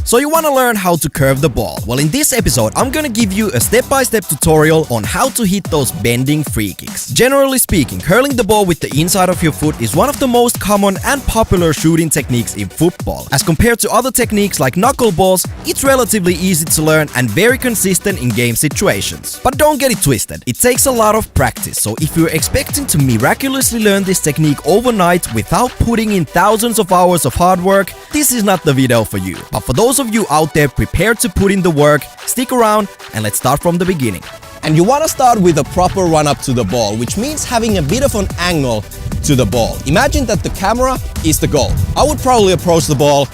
So you want to learn how to curve the ball? Well, in this episode, I'm gonna give you a step-by-step tutorial on how to hit those bending free kicks. Generally speaking, curling the ball with the inside of your foot is one of the most common and popular shooting techniques in football. As compared to other techniques like knuckleballs, it's relatively easy to learn and very consistent in game situations. But don't get it twisted, it takes a lot of practice, so if you're expecting to miraculously learn this technique overnight without putting in thousands of hours of hard work, this is not the video for you. But for those of you out there prepared to put in the work, stick around and let's start from the beginning. And you want to start with a proper run up to the ball, which means having a bit of an angle to the ball. Imagine that the camera is the goal. I would probably approach the ball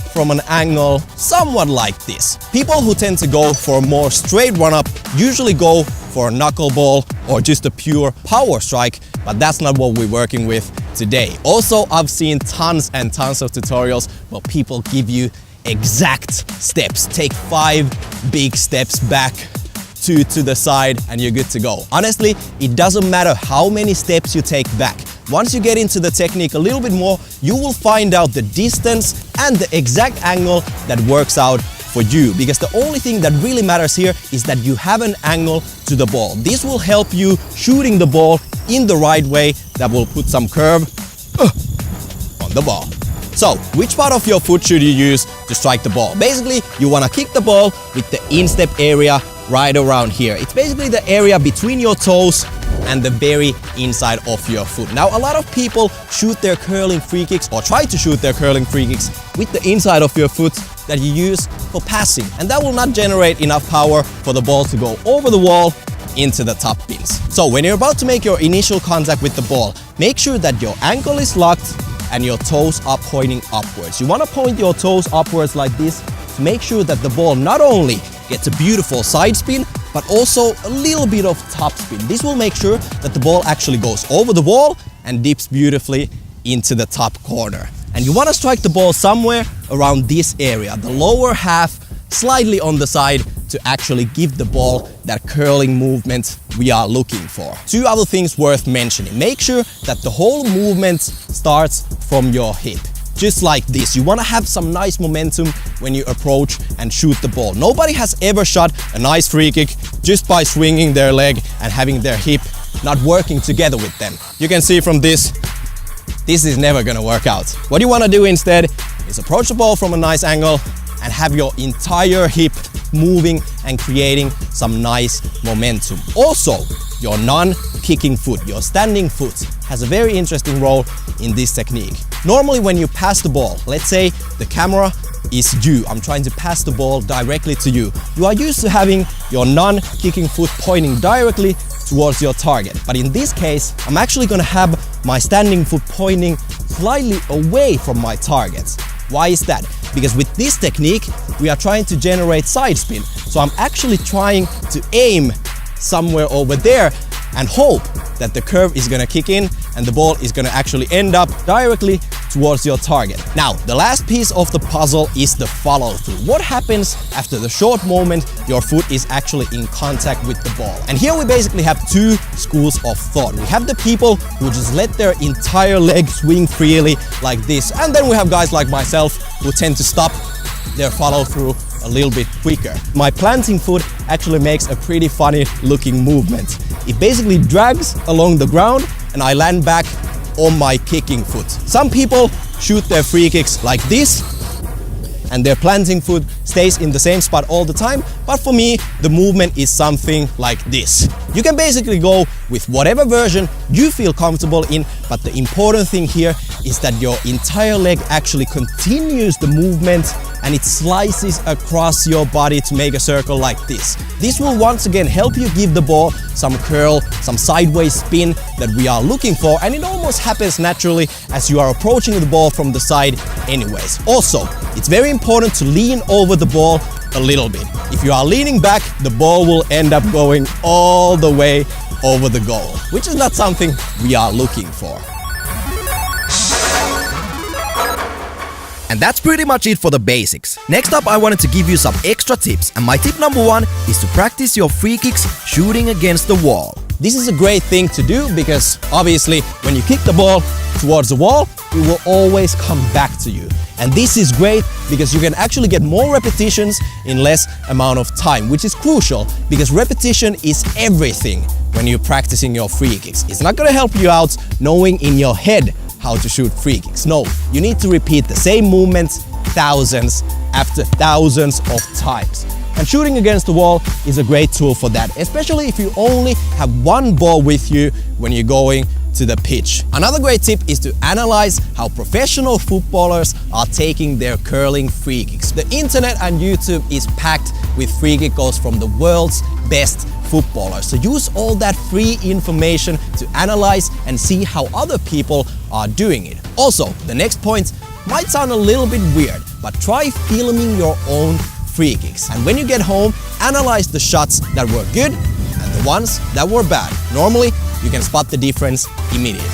from an angle somewhat like this. People who tend to go for a more straight run up usually go for a knuckleball or just a pure power strike, but that's not what we're working with today. Also, I've seen tons and tons of tutorials where people give you exact steps. Take 5 big steps back, 2 to the side, and you're good to go. Honestly, it doesn't matter how many steps you take back. Once you get into the technique a little bit more, you will find out the distance and the exact angle that works out for you, because the only thing that really matters here is that you have an angle to the ball. This will help you shooting the ball in the right way that will put some curve on the ball. So, which part of your foot should you use to strike the ball? Basically, you want to kick the ball with the instep area right around here. It's basically the area between your toes and the very inside of your foot. Now, a lot of people shoot their curling free kicks or try to shoot their curling free kicks with the inside of your foot that you use for passing, and that will not generate enough power for the ball to go over the wall into the top pins. So when you're about to make your initial contact with the ball, make sure that your ankle is locked and your toes are pointing upwards. You want to point your toes upwards like this to make sure that the ball not only gets a beautiful side spin, but also a little bit of top spin. This will make sure that the ball actually goes over the wall and dips beautifully into the top corner. And you want to strike the ball somewhere around this area, the lower half, slightly on the side, to actually give the ball that curling movement we are looking for. 2 other things worth mentioning. Make sure that the whole movement starts from your hip. Just like this. You want to have some nice momentum when you approach and shoot the ball. Nobody has ever shot a nice free kick just by swinging their leg and having their hip not working together with them. You can see from this is never gonna work out. What you want to do instead is approach the ball from a nice angle and have your entire hip moving and creating some nice momentum. Also, your non-kicking foot, your standing foot, has a very interesting role in this technique. Normally when you pass the ball, let's say the camera is you, I'm trying to pass the ball directly to you. You are used to having your non-kicking foot pointing directly towards your target. But in this case, I'm actually gonna have my standing foot pointing slightly away from my targets. Why is that? Because with this technique, we are trying to generate side spin. So I'm actually trying to aim somewhere over there and hope that the curve is gonna kick in and the ball is gonna actually end up directly towards your target. Now, the last piece of the puzzle is the follow through. What happens after the short moment your foot is actually in contact with the ball? And here we basically have 2 schools of thought. We have the people who just let their entire leg swing freely like this, and then we have guys like myself who tend to stop their follow through a little bit quicker. My planting foot actually makes a pretty funny looking movement. It basically drags along the ground and I land back on my kicking foot. Some people shoot their free kicks like this and their planting foot stays in the same spot all the time, but for me the movement is something like this. You can basically go with whatever version you feel comfortable in, but the important thing here is that your entire leg actually continues the movement and it slices across your body to make a circle like this. This will once again help you give the ball some curl, some sideways spin that we are looking for, and it almost happens naturally as you are approaching the ball from the side anyways. Also, it's very important to lean over the ball a little bit. If you are leaning back, the ball will end up going all the way over the goal, which is not something we are looking for. And that's pretty much it for the basics. Next up, I wanted to give you some extra tips, and my tip number 1 is to practice your free kicks shooting against the wall. This is a great thing to do because obviously when you kick the ball towards the wall, it will always come back to you. And this is great because you can actually get more repetitions in less amount of time, which is crucial because repetition is everything when you're practicing your free kicks. It's not gonna help you out knowing in your head how to shoot free kicks. No, you need to repeat the same movements thousands after thousands of times. And shooting against the wall is a great tool for that, especially if you only have one ball with you when you're going to the pitch. Another great tip is to analyze how professional footballers are taking their curling free kicks. The internet and YouTube is packed with free kick goals from the world's best footballers. So use all that free information to analyze and see how other people are doing it. Also, the next point might sound a little bit weird, but try filming your own free kicks. And when you get home, analyze the shots that were good and the ones that were bad. Normally, you can spot the difference immediately.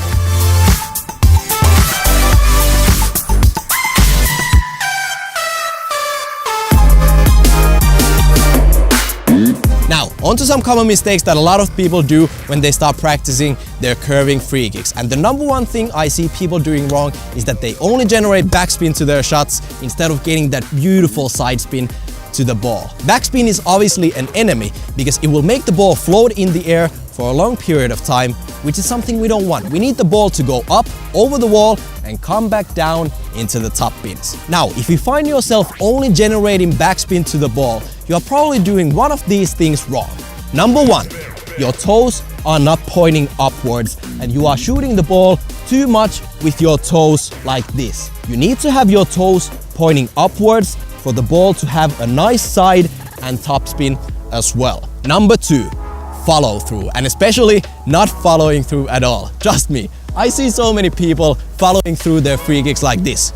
Now, on to some common mistakes that a lot of people do when they start practicing their curving free kicks. And the number one thing I see people doing wrong is that they only generate backspin to their shots instead of getting that beautiful side spin to the ball. Backspin is obviously an enemy because it will make the ball float in the air for a long period of time, which is something we don't want. We need the ball to go up over the wall and come back down into the top pins. Now, if you find yourself only generating backspin to the ball, you are probably doing one of these things wrong. Number one, your toes are not pointing upwards and you are shooting the ball too much with your toes like this. You need to have your toes pointing upwards for the ball to have a nice side and top spin as well. Number two, follow through, and especially not following through at all. Trust me, I see so many people following through their free kicks like this.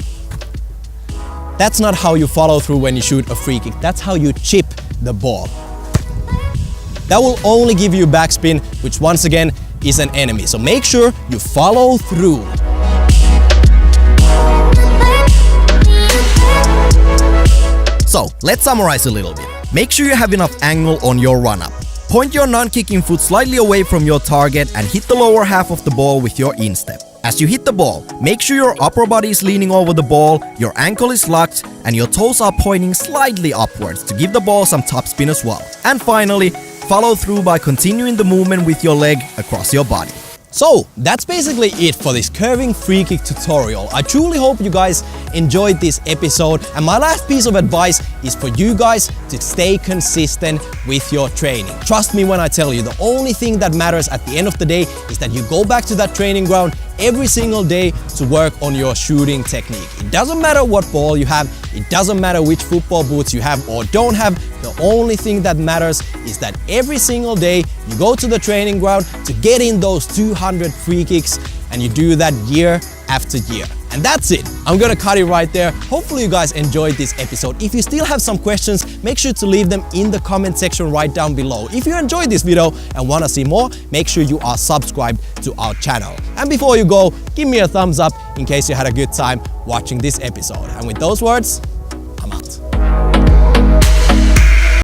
That's not how you follow through when you shoot a free kick. That's how you chip the ball. That will only give you backspin, which once again is an enemy. So make sure you follow through. So, let's summarize a little bit. Make sure you have enough angle on your run-up. Point your non-kicking foot slightly away from your target and hit the lower half of the ball with your instep. As you hit the ball, make sure your upper body is leaning over the ball, your ankle is locked, and your toes are pointing slightly upwards to give the ball some top spin as well. And finally, follow through by continuing the movement with your leg across your body. So that's basically it for this curving free kick tutorial. I truly hope you guys enjoyed this episode, and my last piece of advice is for you guys to stay consistent with your training. Trust me when I tell you, the only thing that matters at the end of the day is that you go back to that training ground every single day to work on your shooting technique. It doesn't matter what ball you have, it doesn't matter which football boots you have or don't have. The only thing that matters is that every single day you go to the training ground to get in those 200 free kicks, and you do that year after year. And that's it. I'm gonna cut it right there. Hopefully you guys enjoyed this episode. If you still have some questions, make sure to leave them in the comment section right down below. If you enjoyed this video and wanna see more, make sure you are subscribed to our channel. And before you go, give me a thumbs up in case you had a good time watching this episode. And with those words,